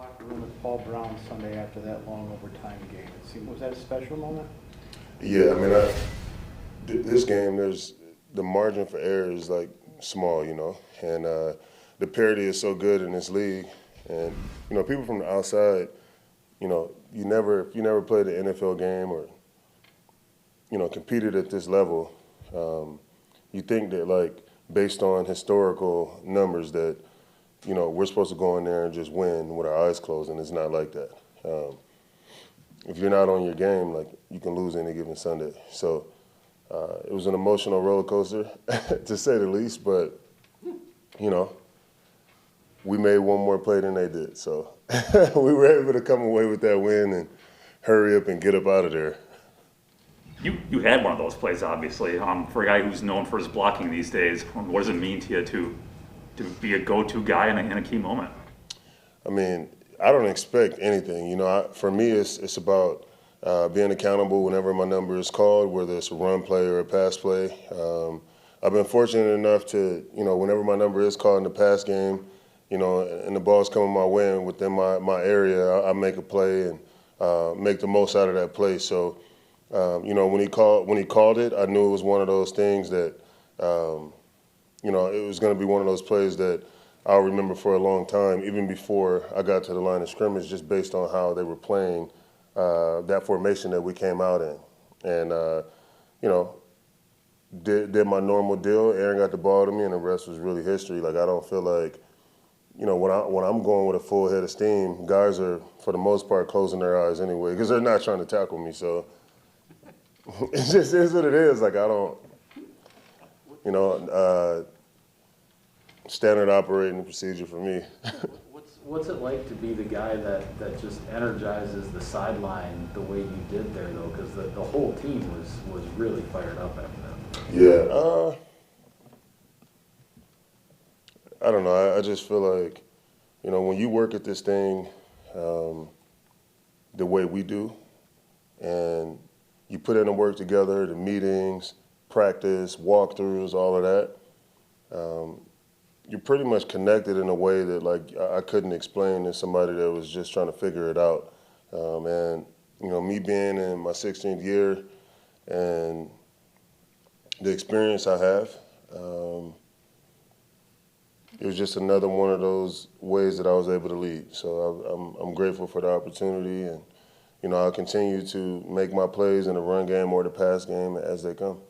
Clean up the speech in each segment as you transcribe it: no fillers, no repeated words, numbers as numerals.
locker room with Paul Brown Sunday after that long overtime game. Was that a special moment? Yeah, I mean, this game, there's the margin for error is like small, and the parity is so good in this league, and people from the outside, if you never played an NFL game or competed at this level, you think that like based on historical numbers that we're supposed to go in there and just win with our eyes closed, and it's not like that. If you're not on your game, like you can lose any given Sunday. So it was an emotional roller coaster, to say the least. But we made one more play than they did, so we were able to come away with that win and hurry up and get up out of there. You had one of those plays, obviously. For a guy who's known for his blocking these days, what does it mean to you to be a go-to guy in a key moment? I mean, I don't expect anything. For me, it's about being accountable whenever my number is called, whether it's a run play or a pass play. I've been fortunate enough to, whenever my number is called in the pass game, and the ball's coming my way and within my area, I make a play and make the most out of that play. So, when he called it, I knew it was one of those things that, it was going to be one of those plays that I'll remember for a long time, even before I got to the line of scrimmage, just based on how they were playing that formation that we came out in. And, did my normal deal. Aaron got the ball to me, and the rest was really history. Like, I don't feel like, when I'm going with a full head of steam, guys are, for the most part, closing their eyes anyway because they're not trying to tackle me. So it just is what it is. Like, I don't, standard operating procedure for me. What's it like to be the guy that just energizes the sideline the way you did there, though? Because the whole team was really fired up after that. Yeah. I don't know. I just feel like, when you work at this thing the way we do, and you put in the work together, the meetings, practice, walkthroughs, all of that, you're pretty much connected in a way that, like, I couldn't explain to somebody that was just trying to figure it out. And, me being in my 16th year and the experience I have, it was just another one of those ways that I was able to lead. So I'm grateful for the opportunity, and I'll continue to make my plays in the run game or the pass game as they come.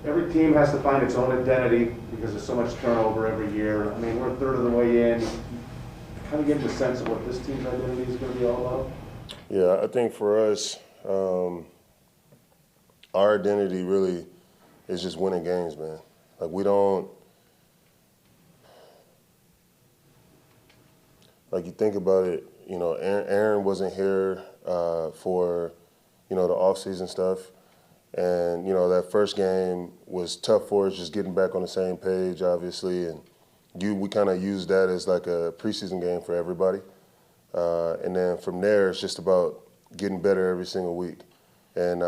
Every team has to find its own identity because there's so much turnover every year. I mean, we're a third of the way in. Kind of getting the sense of what this team's identity is going to be all about. Yeah, I think for us, our identity really is just winning games, man. Like, we don't. Like, you think about it, Aaron wasn't here for, the off-season stuff. And, that first game was tough for us, just getting back on the same page, obviously. And we kind of used that as like a preseason game for everybody. And then from there, it's just about getting better every single week. And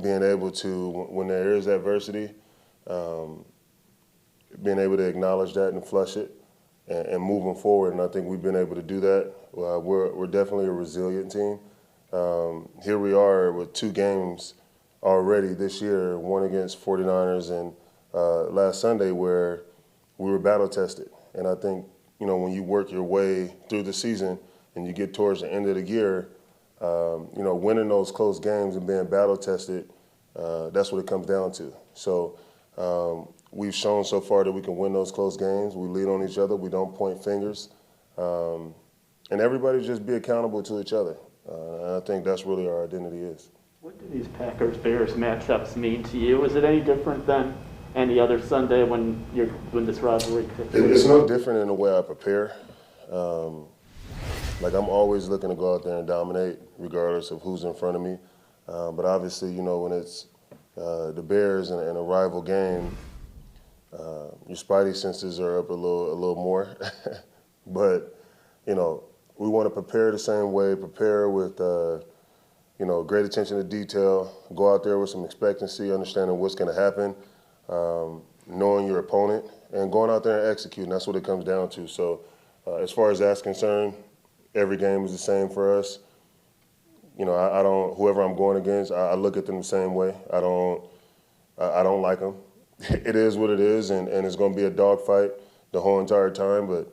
being able to, when there is adversity, being able to acknowledge that and flush it. And moving forward, and I think we've been able to do that. We're definitely a resilient team. Here we are with 2 games already this year, one against 49ers and last Sunday where we were battle tested. And I think, when you work your way through the season and you get towards the end of the year, winning those close games and being battle tested, that's what it comes down to. So we've shown so far that we can win those close games. We lead on each other. We don't point fingers. And everybody just be accountable to each other. And I think that's really our identity is. What do these Packers-Bears matchups mean to you? Is it any different than any other Sunday when this rivalry kicks in? It's no different in the way I prepare. Like, I'm always looking to go out there and dominate regardless of who's in front of me. But obviously, when it's the Bears and a rival game, your spidey senses are up a little more. But, we want to prepare the same way, prepare with, great attention to detail, go out there with some expectancy, understanding what's going to happen, knowing your opponent, and going out there and executing. That's what it comes down to. So As far as that's concerned, every game is the same for us. You know, I don't. Whoever I'm going against, I look at them the same way. I don't like them. It is what it is, and it's going to be a dogfight the whole entire time. But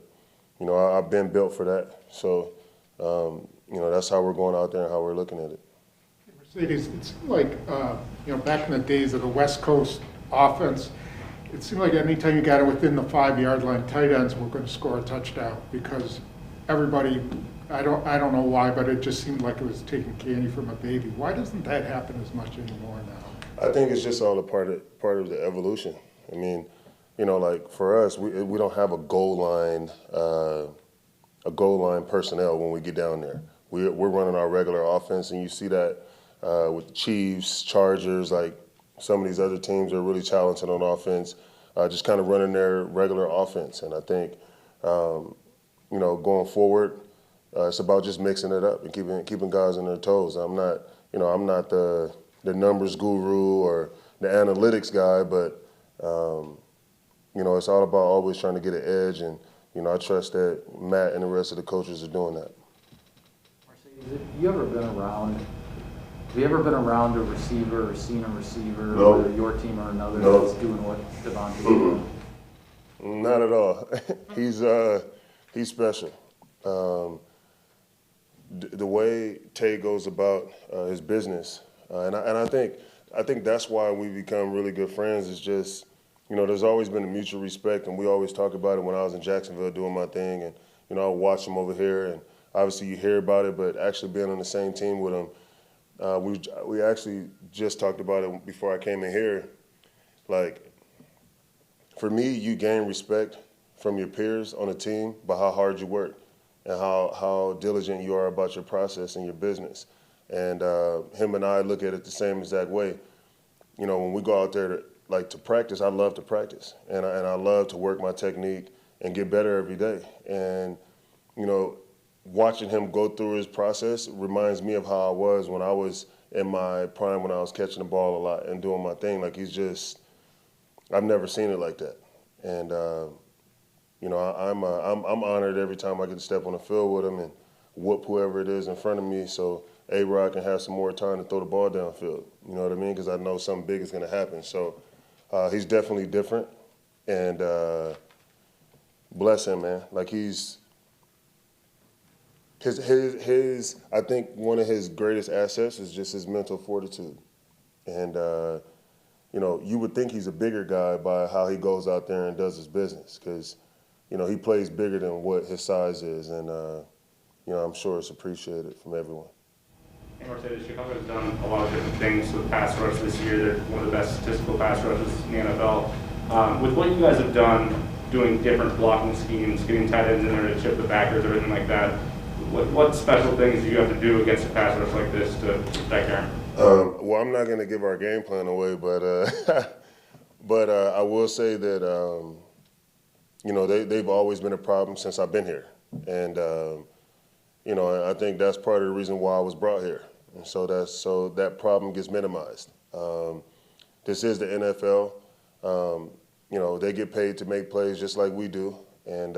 you know, I've been built for that. So you know, that's how we're going out there and how we're looking at it. Marcedes, it seemed like, you know, back in the days of the West Coast offense, it seemed like anytime you got it within the 5-yard line, tight ends were going to score a touchdown because everybody, I don't know why, but it just seemed like it was taking candy from a baby. Why doesn't that happen as much anymore now? I think it's just all a part of the evolution. I mean, you know, like for us, we don't have a goal line personnel when we get down there. We're running our regular offense, and you see that with the Chiefs, Chargers, like some of these other teams are really talented on offense, just kind of running their regular offense. And I think, you know, going forward, it's about just mixing it up and keeping guys on their toes. I'm not the numbers guru or the analytics guy, but you know, it's all about always trying to get an edge. And you know, I trust that Matt and the rest of the coaches are doing that. Marcedes, have you ever been around? Have you ever been around a receiver or seen a receiver, No. whether your team or another, No. that's doing what Devontae's doing? Not at all. He's special. The way Tay goes about his business, and I think that's why we become really good friends. Is just, you know, there's always been a mutual respect, and we always talk about it. When I was in Jacksonville doing my thing, and you know, I would watch him over here, and obviously you hear about it, but actually being on the same team with him, we actually just talked about it before I came in here. Like, for me, you gain respect from your peers on a team by how hard you work and how diligent you are about your process and your business. And him and I look at it the same exact way. You know, when we go out there to practice, I love to practice, and I love to work my technique and get better every day. And you know, watching him go through his process reminds me of how I was when I was in my prime, when I was catching the ball a lot and doing my thing. Like, I've never seen it like that. And you know, I'm honored every time I get to step on the field with him and whoop whoever it is in front of me, so A-Rod can have some more time to throw the ball downfield. You know what I mean? Because I know something big is going to happen. So he's definitely different, and bless him, man. Like, his I think one of his greatest assets is just his mental fortitude. And you know, you would think he's a bigger guy by how he goes out there and does his business, because you know, he plays bigger than what his size is, and you know, I'm sure it's appreciated from everyone. Hey, Marcedes, Chicago's done a lot of different things with pass rush this year. They're one of the best statistical pass rushes in the NFL. With what you guys have done, doing different blocking schemes, getting tight ends in there to chip the backers, everything like that, what special things do you have to do against a pass rush like this to protect Aaron? Well, I'm not going to give our game plan away, but I will say that you know, they've always been a problem since I've been here, and you know, I think that's part of the reason why I was brought here, and so that problem gets minimized. This is the NFL. You know, they get paid to make plays just like we do, and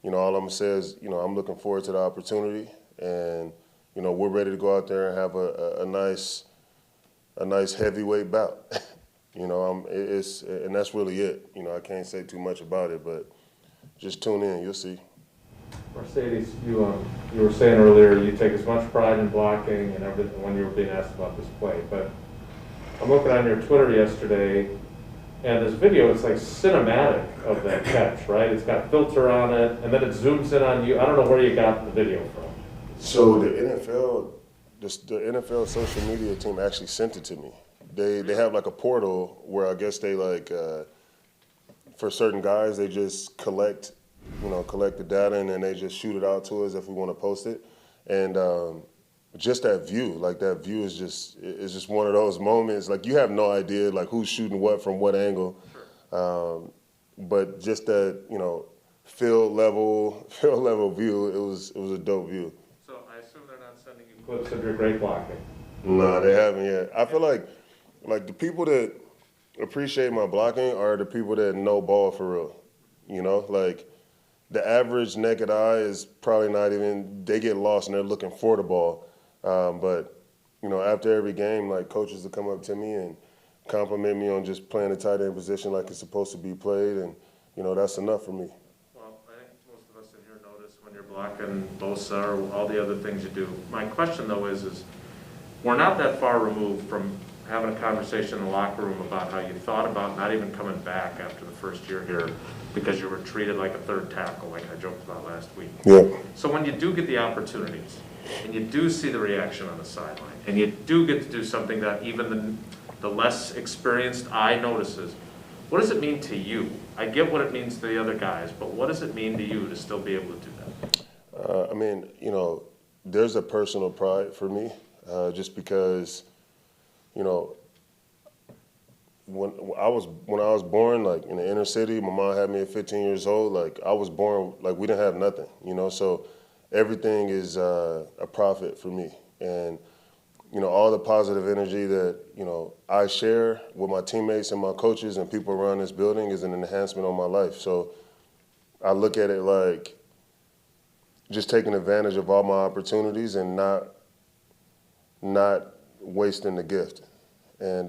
you know, all I'm gonna say is, you know, I'm looking forward to the opportunity, and you know, we're ready to go out there and have a nice heavyweight bout. You know, and that's really it. You know, I can't say too much about it, but just tune in, you'll see. Mercedes, you were saying earlier you take as much pride in blocking and everything when you were being asked about this play, but I'm looking on your Twitter yesterday, and this video, it's like cinematic of that catch, right? It's got filter on it, and then it zooms in on you. I don't know where you got the video from. So the NFL social media team actually sent it to me. They have like a portal where I guess they for certain guys, they just collect the data, and then they just shoot it out to us if we want to post it. And just that view is just one of those moments. Like, you have no idea like who's shooting what from what angle, but just that, you know, field level view. It was a dope view. So I assume they're not sending you clips of your great blocking. No, they haven't yet. I feel like the people that appreciate my blocking are the people that know ball for real. You know, like the average naked eye is probably not even, they get lost and they're looking for the ball. But, you know, after every game, like, coaches will come up to me and compliment me on just playing the tight end position like it's supposed to be played, and, you know, that's enough for me. Well, I think most of us in here notice when you're blocking Bosa or all the other things you do. My question, though, is we're not that far removed from having a conversation in the locker room about how you thought about not even coming back after the first year here because you were treated like a third tackle, like I joked about last week. Yeah. So when you do get the opportunities, and you do see the reaction on the sideline, and you do get to do something that even the less experienced eye notices, what does it mean to you? I get what it means to the other guys, but what does it mean to you to still be able to do that? I mean, you know, there's a personal pride for me, just because, you know, when I was born, like, in the inner city, my mom had me at 15 years old. Like, I was born, like, we didn't have nothing, you know, so everything is a profit for me. And, you know, all the positive energy that, you know, I share with my teammates and my coaches and people around this building is an enhancement on my life. So I look at it like just taking advantage of all my opportunities and not wasting the gift. And,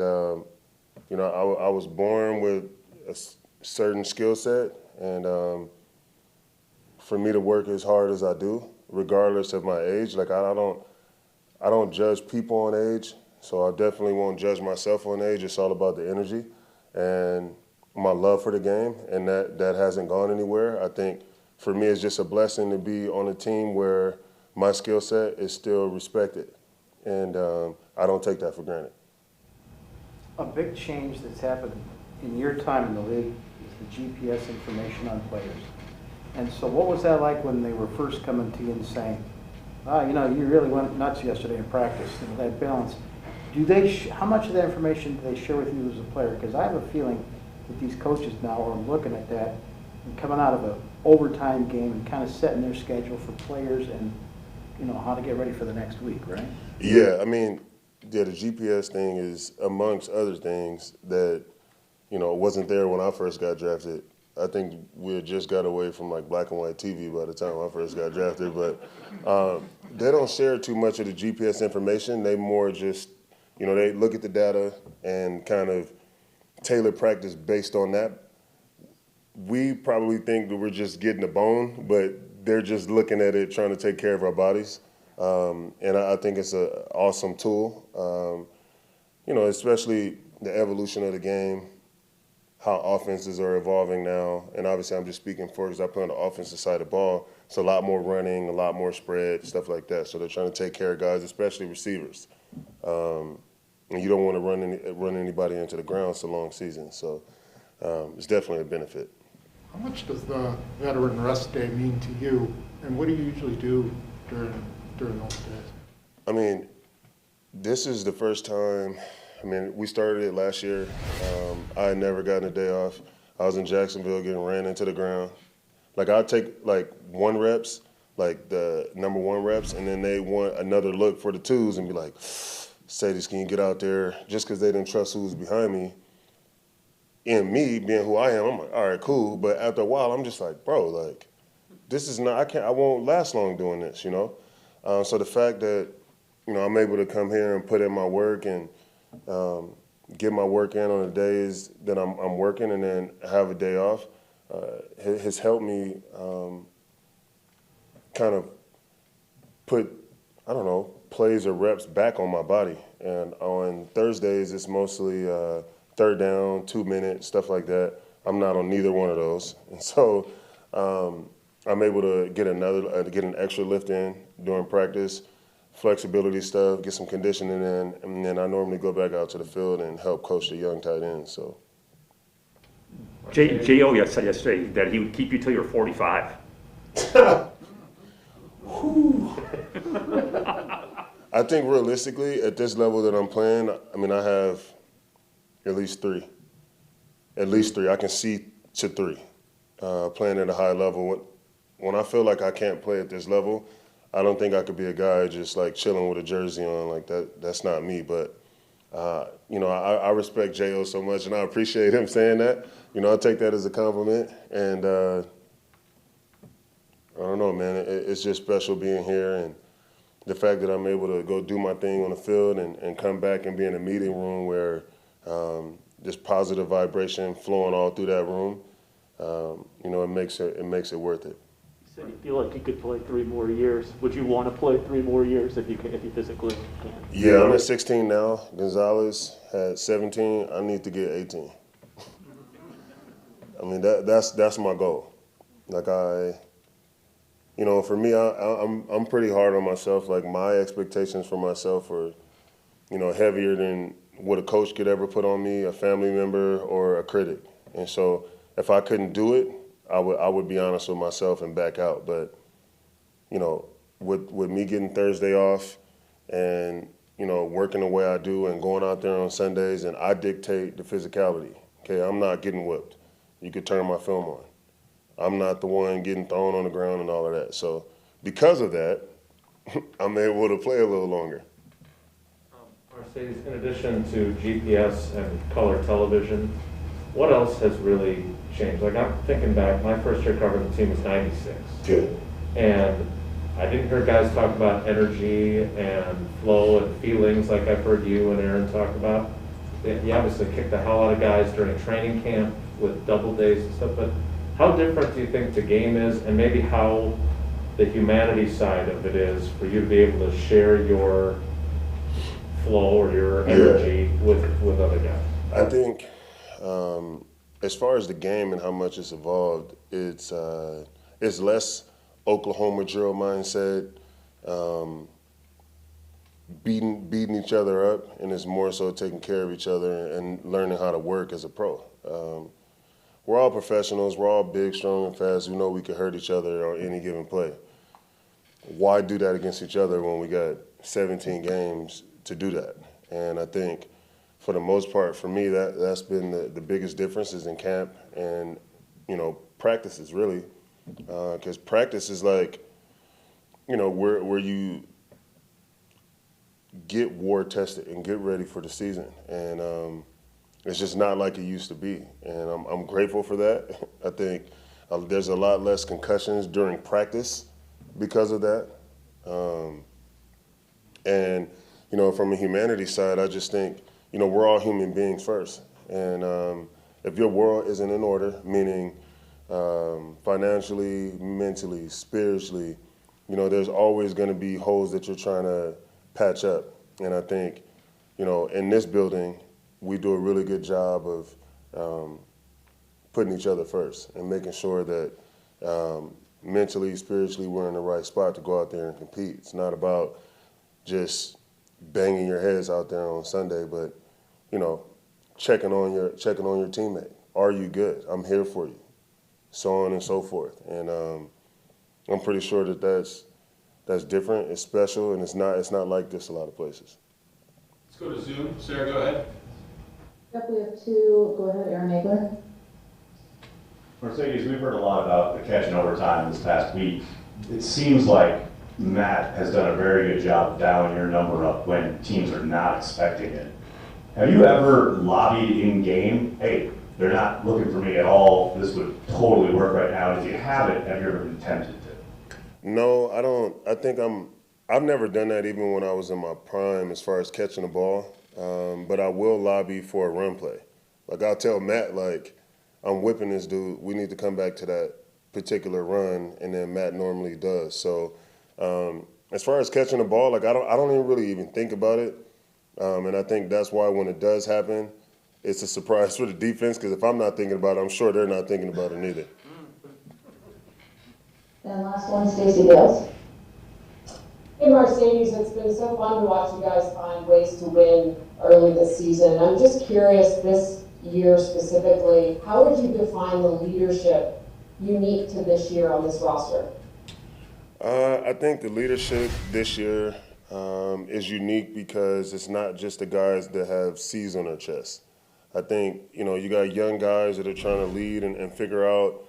you know, I was born with a certain skill set, and for me to work as hard as I do, regardless of my age, like, I don't judge people on age, so I definitely won't judge myself on age. It's all about the energy and my love for the game, and that hasn't gone anywhere. I think for me it's just a blessing to be on a team where my skill set is still respected, and I don't take that for granted. A big change that's happened in your time in the league is the GPS information on players. And so what was that like when they were first coming to you and saying, you know, you really went nuts yesterday in practice, you know, that balance. Do they, how much of that information do they share with you as a player? Because I have a feeling that these coaches now are looking at that and coming out of an overtime game and kind of setting their schedule for players and, you know, how to get ready for the next week, right? Yeah, I mean, yeah, the GPS thing is amongst other things that, you know, wasn't there when I first got drafted. I think we had just got away from, like, black and white TV by the time I first got drafted, but they don't share too much of the GPS information. They more just, you know, they look at the data and kind of tailor practice based on that. We probably think that we're just getting a bone, but they're just looking at it, trying to take care of our bodies. And I think it's an awesome tool, you know, especially the evolution of the game, how offenses are evolving now. And obviously I'm just speaking for, because I play on the offensive side of the ball. It's a lot more running, a lot more spread, stuff like that. So they're trying to take care of guys, especially receivers. And you don't want to run anybody into the ground so long season. So it's definitely a benefit. How much does the veteran rest day mean to you, and what do you usually do during those days? I mean, this is the first time. I mean, we started it last year. I had never gotten a day off. I was in Jacksonville getting ran into the ground. Like, I'd take, like, 1 reps, like the number 1 reps, and then they want another look for the 2s and be like, Sadis, can you get out there? Just because they didn't trust who was behind me. And me being who I am, I'm like, all right, cool. But after a while, I'm just like, bro, like, this is not, I won't last long doing this, you know? So the fact that, you know, I'm able to come here and put in my work and get my work in on the days that I'm working and then have a day off has helped me kind of put, I don't know, plays or reps back on my body. And on Thursdays, it's mostly 3rd down, 2 minutes, stuff like that. I'm not on neither one of those. And so I'm able to get an extra lift in during practice, flexibility stuff, get some conditioning in, and then I normally go back out to the field and help coach the young tight ends. So, J.O. said yesterday that he would keep you till you're 45. I think realistically, at this level that I'm playing, I mean, I have at least 3. At least 3. I can see to 3 playing at a high level. When I feel like I can't play at this level, I don't think I could be a guy just like chilling with a jersey on like that. That's not me. But, you know, I respect J.O. so much, and I appreciate him saying that. You know, I take that as a compliment. And, I don't know, man. It's just special being here, and the fact that I'm able to go do my thing on the field and come back and be in a meeting room where this positive vibration flowing all through that room, it makes it worth it. You said you feel like you could play 3 more years. Would you want to play 3 more years if you physically can? Yeah, I'm at 16 now. Gonzalez had 17. I need to get 18. I mean, that's my goal. Like for me, I'm pretty hard on myself. Like my expectations for myself are, heavier than what a coach could ever put on me, a family member, or a critic. And so if I couldn't do it, I would be honest with myself and back out. But, with me getting Thursday off and, working the way I do and going out there on Sundays, and I dictate the physicality. Okay, I'm not getting whipped. You could turn my film on. I'm not the one getting thrown on the ground and all of that. So because of that, I'm able to play a little longer. Marcedes, in addition to GPS and color television, what else has really changed? Like I'm thinking back, my first year covering the team was '96. Good. And I didn't hear guys talk about energy and flow and feelings like I've heard you and Aaron talk about. You obviously kicked the hell out of guys during training camp with double days and stuff, but how different do you think the game is, and maybe how the humanity side of it is for you to be able to share your flow or your energy with other guys? I think as far as the game and how much it's evolved, it's less Oklahoma drill mindset, beating each other up, and it's more so taking care of each other and learning how to work as a pro. We're all professionals. We're all big, strong, and fast. We know we can hurt each other on any given play. Why do that against each other when we got 17 games to do that? And I think for the most part, for me, that's been the biggest differences in camp and, practices, really. Because practice is like, where you get war tested and get ready for the season. And it's just not like it used to be. And I'm grateful for that. I think there's a lot less concussions during practice because of that. And, from a humanity side, I just think, we're all human beings first. And if your world isn't in order, meaning financially, mentally, spiritually, there's always going to be holes that you're trying to patch up. And I think, in this building, we do a really good job of putting each other first and making sure that mentally, spiritually, we're in the right spot to go out there and compete. It's not about just banging your heads out there on Sunday, but checking on your teammate. Are you good? I'm here for you. So on and so forth. And I'm pretty sure that's different. It's special, and it's not like this a lot of places. Let's go to Zoom. Sarah, go ahead. Yep, we have 2. Go ahead, Aaron Nagler. Marcedes, we've heard a lot about the catch in overtime this past week. It seems like Matt has done a very good job of dialing your number up when teams are not expecting it. Have you ever lobbied in game, hey, they're not looking for me at all, this would totally work right now? And if you haven't, have you ever been tempted to? No, I don't. I think I've never done that even when I was in my prime as far as catching the ball. But I will lobby for a run play. Like I'll tell Matt, like, I'm whipping this dude. We need to come back to that particular run, and then Matt normally does. So as far as catching the ball, like I don't even really think about it. And I think that's why when it does happen, it's a surprise for the defense, because if I'm not thinking about it, I'm sure they're not thinking about it neither. And last one, Stacey Dales. Hey Marcedes, it's been so fun to watch you guys find ways to win early this season. I'm just curious, this year specifically, how would you define the leadership unique to this year on this roster? I think the leadership this year is unique because it's not just the guys that have C's on their chest. I think, you got young guys that are trying to lead and figure out,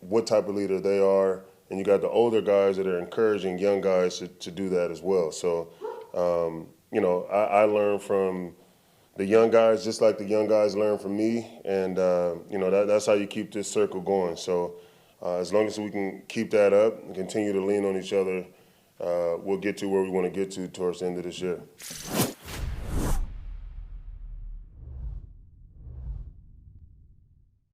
what type of leader they are. And you got the older guys that are encouraging young guys to do that as well. So, I learn from the young guys just like the young guys learn from me. And, that's how you keep this circle going. So as long as we can keep that up and continue to lean on each other, we'll get to where we want to get to towards the end of this year.